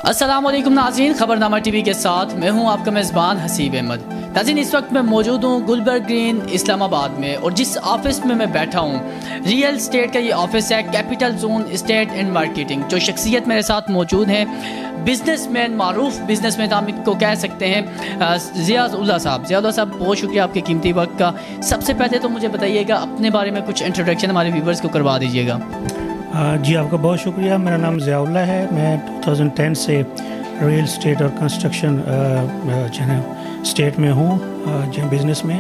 السلام علیکم ناظرین، خبرنامہ ٹی وی کے ساتھ میں ہوں آپ کا میزبان حسیب احمد۔ ناظرین، اس وقت میں موجود ہوں گلبرگ گرین اسلام آباد میں، اور جس آفس میں بیٹھا ہوں ریئل اسٹیٹ کا یہ آفس ہے، capital zone state and marketing. جو شخصیت میرے ساتھ موجود ہیں، بزنس مین، معروف بزنس مین ہم کو کہہ سکتے ہیں، ضیاء اللہ صاحب۔ ضیاء اللہ صاحب، بہت شکریہ آپ کے قیمتی وقت کا۔ سب سے پہلے تو مجھے بتائیے گا اپنے بارے میں کچھ انٹروڈکشن ہمارے ویورز کو کروا دیجیے گا۔ جی، آپ کا بہت شکریہ۔ میرا نام ضیاء اللہ ہے۔ میں 2010 سے ریئل اسٹیٹ اور کنسٹرکشن اسٹیٹ میں ہوں، بزنس میں۔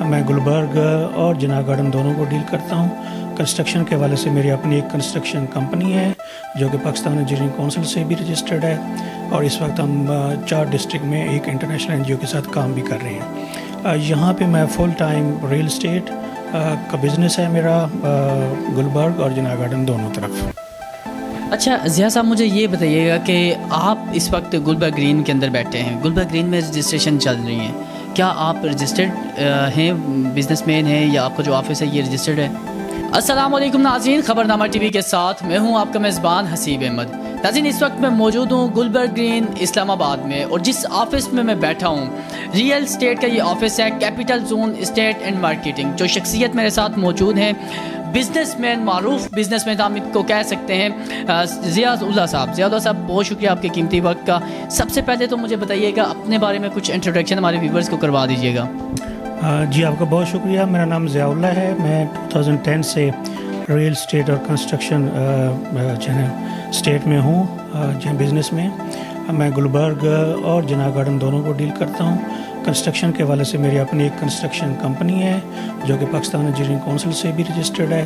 میں گلبرگ اور جناح گارڈن دونوں کو ڈیل کرتا ہوں۔ کنسٹرکشن کے حوالے سے میری اپنی ایک کنسٹرکشن کمپنی ہے جو کہ پاکستان انجینئرنگ کونسل سے بھی رجسٹرڈ ہے، اور اس وقت ہم 4 ڈسٹرکٹ میں ایک انٹرنیشنل این جی او کے ساتھ کام بھی کر رہے ہیں۔ یہاں پہ میں فل ٹائم ریئل اسٹیٹ کا بزنس ہے میرا، گلبرگ اور جناح گارڈن دونوں طرف۔ اچھا ضیاء صاحب، مجھے یہ بتائیے گا کہ آپ اس وقت گلبرگ گرین کے اندر بیٹھے ہیں، گلبرگ گرین میں رجسٹریشن چل رہی ہیں، کیا آپ رجسٹرڈ ہیں، بزنس مین ہیں، یا آپ کا جو آفس ہے یہ رجسٹرڈ ہے؟ السلام علیکم ناظرین، خبرنامہ ٹی وی کے ساتھ میں ہوں آپ کا میزبان حسیب احمد۔ ناظرین، اس وقت میں موجود ہوں گلبرگ گرین اسلام آباد میں، اور جس آفس میں بیٹھا ہوں ریئل اسٹیٹ کا یہ آفس ہے، capital zone state and marketing. جو شخصیت میرے ساتھ موجود ہیں، بزنس مین، معروف بزنس مین ہم کو کہہ سکتے ہیں، ضیاء اللہ صاحب۔ ضیاء اللہ صاحب، بہت شکریہ آپ کے قیمتی وقت کا۔ سب سے پہلے تو مجھے بتائیے گا اپنے بارے میں کچھ انٹروڈکشن ہمارے ویورز کو کروا دیجیے گا۔ جی، آپ کا بہت شکریہ۔ میرا نام ضیاء اللہ ہے۔ میں 2010 سے ریئل اسٹیٹ اور کنسٹرکشن اسٹیٹ میں ہوں، بزنس میں۔ میں گلبرگ اور جناح گارڈن دونوں کو ڈیل کرتا ہوں۔ کنسٹرکشن کے حوالے سے میری اپنی ایک کنسٹرکشن کمپنی ہے جو کہ پاکستان انجینئرنگ کونسل سے بھی رجسٹرڈ ہے،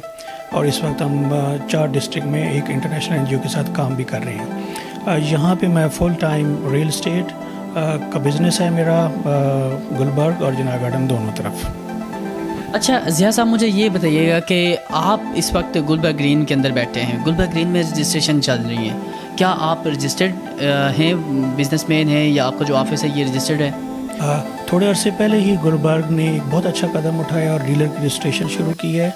اور اس وقت ہم 4 ڈسٹرکٹ میں ایک انٹرنیشنل این جی او کے ساتھ کام بھی کر رہے ہیں۔ یہاں پہ میں فل ٹائم ریئل اسٹیٹ کا بزنس ہے میرا، گلبرگ اور جناح گارڈن دونوں طرف۔ اچھا ضیاء صاحب، مجھے یہ بتائیے گا کہ آپ اس وقت گلبرگ گرین کے اندر بیٹھے ہیں، گلبرگ گرین میں رجسٹریشن چل رہی ہیں، کیا آپ رجسٹرڈ ہیں، بزنس مین ہیں، یا آپ کا جو آفس ہے یہ رجسٹرڈ ہے؟ تھوڑے عرصے پہلے ہی گلبرگ نے ایک بہت اچھا قدم اٹھایا اور ڈیلر کی رجسٹریشن شروع کی ہے۔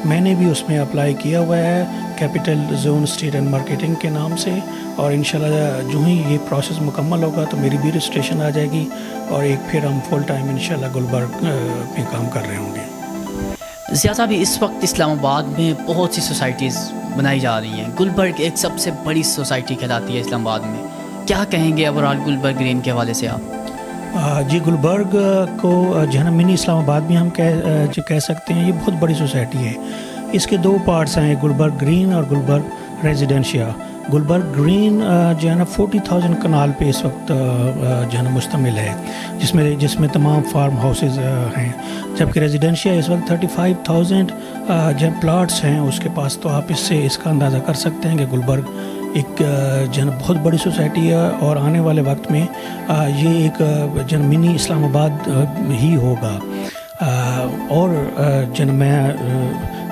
میں نے بھی اس میں اپلائی کیا ہوا ہے، capital zone state and marketing کے نام سے، اور انشاءاللہ جو ہی یہ پروسیس مکمل ہوگا تو میری بھی رجسٹریشن آ جائے گی، اور ایک پھر ہم فل ٹائم انشاءاللہ گلبرگ میں کام کر رہے ہوں گے۔ ضیاء صاحب، اس وقت اسلام آباد میں بہت سی سوسائٹیز بنائی جا رہی ہیں، گلبرگ ایک سب سے بڑی سوسائٹی کہلاتی ہے اسلام آباد میں، کیا کہیں گے اوورآل گلبرگ گرین کے حوالے سے آپ؟ جی، گلبرگ کو جو ہے نا منی اسلام آباد بھی ہم کہہ سکتے ہیں۔ یہ بہت بڑی سوسائٹی ہے۔ اس کے 2 پارٹس ہیں، گلبرگ گرین اور گلبرگ ریزیڈینشیا۔ گلبرگ گرین جو ہے نا 40,000 کنال پہ اس وقت جو ہے نا مشتمل ہے، جس میں تمام فارم ہاؤسز ہیں، جبکہ ریزیڈینشیا اس وقت 35,000 جو پلاٹس ہیں اس کے پاس۔ تو آپ اس کا اندازہ کر سکتے ہیں کہ گلبرگ ایک جو ہے نا بہت بڑی سوسائٹی ہے، اور آنے والے وقت میں یہ ایک جو ہے منی اسلام آباد ہی ہوگا۔ اور جو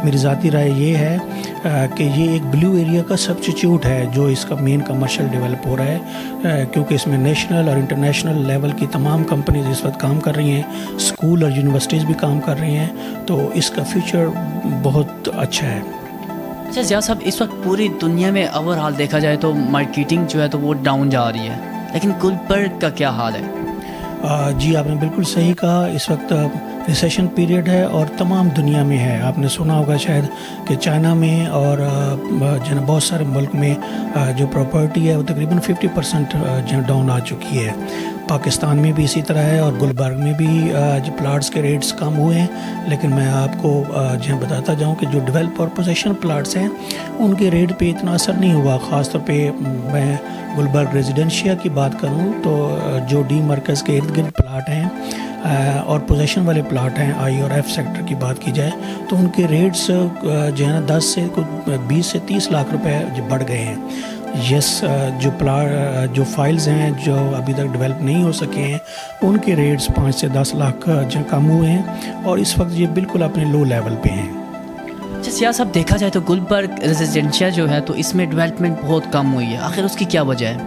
میری ذاتی رائے یہ ہے کہ یہ ایک بلیو ایریا کا سبسٹیچیوٹ ہے جو اس کا مین کمرشل ڈیولپ ہو رہا ہے، کیونکہ اس میں نیشنل اور انٹرنیشنل لیول کی تمام کمپنیز اس وقت کام کر رہی ہیں، اسکول اور یونیورسٹیز بھی کام کر رہی ہیں، تو اس کا فیوچر بہت اچھا ہے۔ اچھا ضیاء صاحب، اس وقت پوری دنیا میں اوورآل دیکھا جائے تو مارکیٹنگ جو ہے تو وہ ڈاؤن جا رہی ہے، لیکن گلبرگ کا کیا حال ہے؟ جی، آپ نے بالکل صحیح کہا۔ اس وقت ریسیشن پیریڈ ہے اور تمام دنیا میں ہے۔ آپ نے سنا ہوگا شاید کہ چائنا میں اور جو ہے بہت سارے ملک میں جو پراپرٹی ہے وہ تقریباً 50% جو ڈاؤن آ چکی ہے۔ پاکستان میں بھی اسی طرح ہے، اور گلبرگ میں بھی جو پلاٹس کے ریٹس کم ہوئے ہیں، لیکن میں آپ کو جو بتاتا جاؤں کہ جو ڈیولپ اور پوزیشن پلاٹس ہیں ان کے ریٹ پہ اتنا اثر نہیں ہوا۔ خاص طور پہ میں گلبرگ ریزیڈینشیا کی بات کروں تو جو ڈی مرکز کے ارد گرد پلاٹ ہیں اور پوزیشن والے پلاٹ ہیں، آئی اور ایف سیکٹر کی بات کی جائے تو ان کے ریٹس جو ہے نا 10 سے 20 سے 30 لاکھ روپے بڑھ گئے ہیں۔ جو فائلز ہیں جو ابھی تک ڈیولپ نہیں ہو سکے ہیں ان کے ریٹس 5 سے 10 لاکھ کم ہوئے ہیں، اور اس وقت یہ بالکل اپنے لو لیول پہ ہیں۔ اچھا ضیاء صاحب، دیکھا جائے تو گلبرگ ریزیڈینشیا جو ہے تو اس میں ڈیولپمنٹ بہت کم ہوئی ہے، آخر اس کی کیا وجہ ہے؟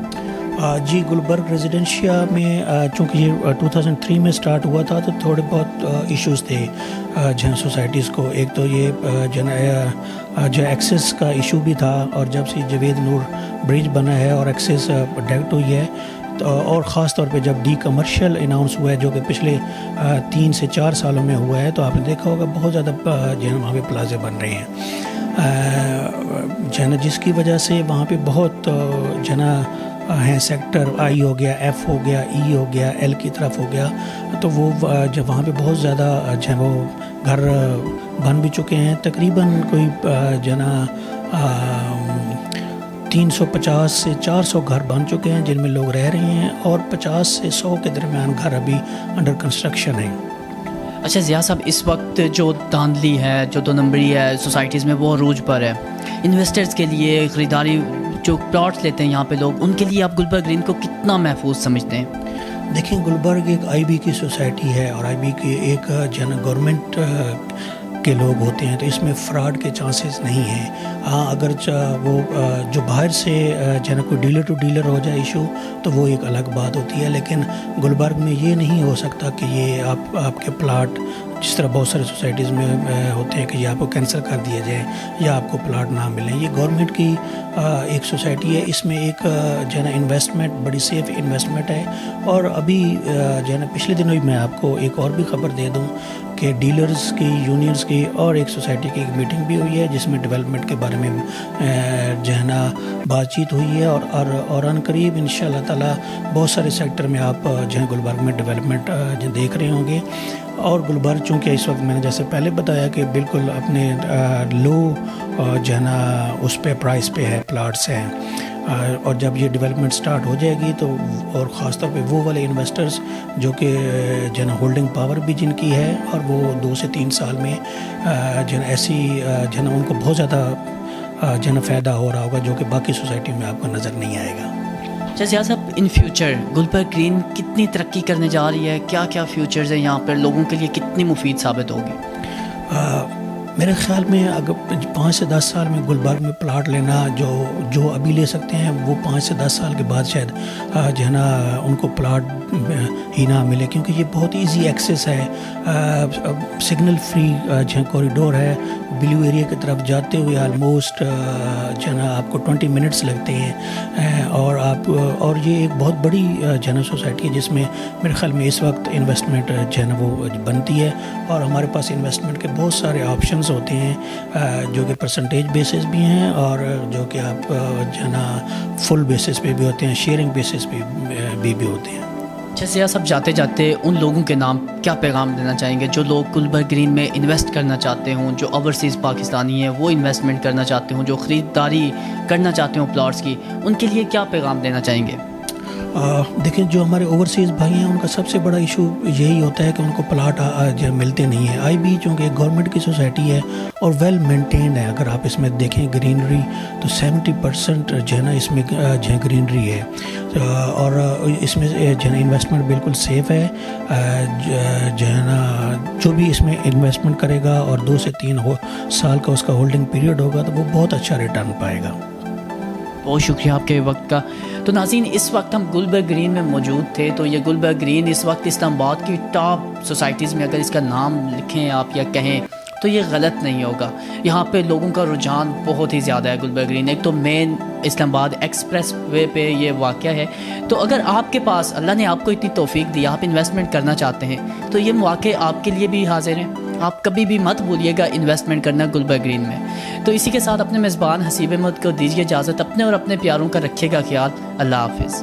جی گلبرگ ریزیڈنشیا میں چونکہ یہ 2003 میں سٹارٹ ہوا تھا تو تھوڑے بہت ایشوز تھے جہاں سوسائٹیز کو. ایک تو یہ جو ایکسیس کا ایشو بھی تھا, اور جب سے جاوید نور برج بنا ہے اور ایکسیس ڈائریکٹ ہوئی ہے اور خاص طور پہ جب ڈی کمرشل اناؤنس ہوا ہے جو کہ پچھلے 3 سے 4 سالوں میں ہوا ہے, تو آپ نے دیکھا ہوگا بہت زیادہ جو ہے وہاں پہ پلازے بن رہے ہیں جو ہے نا, جس کی وجہ سے وہاں پہ بہت جو ہے نا ہیں سیکٹر آئی ہو گیا, ایف ہو گیا, ای ہو گیا, ایل کی طرف ہو گیا, تو وہ جب وہاں پہ بہت زیادہ جو ہے وہ گھر بن بھی چکے ہیں. تقریباً کوئی جو ہے نا 350 سے 400 گھر بن چکے ہیں جن میں لوگ رہ رہے ہیں, اور 50 سے 100 کے درمیان گھر ابھی انڈر کنسٹرکشن ہیں. اچھا ضیاء صاحب, اس وقت جو دھاندلی ہے, جو 2 نمبری ہے سوسائٹیز میں, وہ عروج پر ہے. انویسٹرز کے لیے خریداری جو پلاٹس لیتے ہیں یہاں پہ لوگ, ان کے لیے آپ گلبرگ گرین کو کتنا محفوظ سمجھتے ہیں؟ دیکھیں, گلبرگ ایک آئی بی کی سوسائٹی ہے, اور آئی بی کی ایک جو ہے نا گورنمنٹ کے لوگ ہوتے ہیں, تو اس میں فراڈ کے چانسز نہیں ہیں. ہاں اگر وہ جو باہر سے جو ہے نا کوئی ڈیلر ٹو ڈیلر ہو جائے ایشو تو وہ ایک الگ بات ہوتی ہے, لیکن گلبرگ میں یہ نہیں ہو سکتا کہ یہ آپ کے پلاٹ جس طرح بہت سارے سوسائٹیز میں ہوتے ہیں کہ یہ آپ کو کینسل کر دیا جائے یا آپ کو پلاٹ نہ ملیں. یہ گورنمنٹ کی ایک سوسائٹی ہے, اس میں ایک جو ہے نا انویسٹمنٹ بڑی سیف انویسٹمنٹ ہے. اور ابھی جو ہے نا پچھلے دنوں ہی میں آپ کو ایک اور بھی خبر دے دوں کہ ڈیلرز کی یونینز کی اور ایک سوسائٹی کی ایک میٹنگ بھی ہوئی ہے جس میں ڈیولپمنٹ کے بارے میں جو ہے نا بات چیت ہوئی ہے, اور ان قریب انشاءاللہ تعالی بہت سارے سیکٹر میں آپ جو ہے گلبرگ میں ڈیولپمنٹ دیکھ رہے ہوں گے. اور گلبرگ چونکہ اس وقت میں نے جیسے پہلے بتایا کہ بالکل اپنے لو جو ہے نا اس پہ پرائس پہ ہے, پلاٹس ہیں, اور جب یہ ڈیولپمنٹ سٹارٹ ہو جائے گی تو, اور خاص طور پہ وہ والے انویسٹرز جو کہ جو ہے نا ہولڈنگ پاور بھی جن کی ہے, اور وہ 2 سے 3 سال میں جو ہے نا ایسی جو ہے نا ان کو بہت زیادہ جو ہے نا فائدہ ہو رہا ہوگا جو کہ باقی سوسائٹی میں آپ کو نظر نہیں آئے گا. اچھا ضیاء صاحب, ان فیوچر گلبرگ گرین کتنی ترقی کرنے جا رہی ہے, کیا کیا فیوچرز ہیں یہاں پر, لوگوں کے لیے کتنی مفید ثابت ہوگی؟ میرے خیال میں اگر 5 سے 10 سال میں گلبرگ میں پلاٹ لینا جو ابھی لے سکتے ہیں, وہ 5 سے 10 سال کے بعد شاید جو ہے نا ان کو پلاٹ ہی نہ ملے, کیونکہ یہ بہت ایزی ایکسیس ہے, سگنل فری جو ہے کوریڈور ہے. بلیو ایریا کی طرف جاتے ہوئے آلموسٹ جو ہے نا آپ کو 20 منٹس لگتے ہیں, اور یہ ایک بہت بڑی جو ہے نا سوسائٹی ہے جس میں میرے خیال میں اس وقت انویسٹمنٹ جو ہے نا وہ بنتی ہے, اور ہمارے پاس انویسٹمنٹ کے بہت سارے آپشنز ہوتے ہیں جو کہ پرسنٹیج بیسس بھی ہیں, اور جو کہ آپ جو ہے نا فل بیسس پہ بھی ہوتے ہیں, شیئرنگ بیسس پہ بھی ہوتے ہیں. اچھا ضیاء صاحب, جاتے جاتے ان لوگوں کے نام کیا پیغام دینا چاہیں گے جو لوگ گلبرگ گرین میں انویسٹ کرنا چاہتے ہوں, جو اوورسیز پاکستانی ہیں وہ انویسٹمنٹ کرنا چاہتے ہوں, جو خریداری کرنا چاہتے ہوں پلاٹس کی, ان کے لیے کیا پیغام دینا چاہیں گے؟ دیکھیں, جو ہمارے اوورسیز بھائی ہیں ان کا سب سے بڑا ایشو یہی ہوتا ہے کہ ان کو پلاٹ جو ملتے نہیں ہیں. آئی بی چونکہ گورنمنٹ کی سوسائٹی ہے اور ویل مینٹینڈ ہے, اگر آپ اس میں دیکھیں گرینری تو 70% جو ہے نا اس میں جو ہے گرینری ہے, اور اس میں جو ہے نا انویسٹمنٹ بالکل سیف ہے. جو ہے نا جو بھی اس میں انویسٹمنٹ کرے گا اور 2 سے 3 سال کا اس کا ہولڈنگ پیریڈ ہوگا تو وہ بہت اچھا ریٹرن پائے گا. بہت شکریہ آپ کے وقت کا. تو ناظرین, اس وقت ہم گلبرگ گرین میں موجود تھے, تو یہ گلبرگ گرین اس وقت اسلام آباد کی ٹاپ سوسائٹیز میں اگر اس کا نام لکھیں آپ یا کہیں تو یہ غلط نہیں ہوگا. یہاں پہ لوگوں کا رجحان بہت ہی زیادہ ہے گلبرگ گرین. ایک تو مین اسلام آباد ایکسپریس وے پہ یہ واقع ہے, تو اگر آپ کے پاس اللہ نے آپ کو اتنی توفیق دی, آپ انویسٹمنٹ کرنا چاہتے ہیں, تو یہ مواقع آپ کے لیے بھی حاضر ہیں. آپ کبھی بھی مت بھولیے گا انویسٹمنٹ کرنا گلبرگ گرین میں. تو اسی کے ساتھ اپنے میزبان حسیب احمد کو دیجیے اجازت, اپنے اور اپنے پیاروں کا رکھیے گا خیال. اللہ حافظ.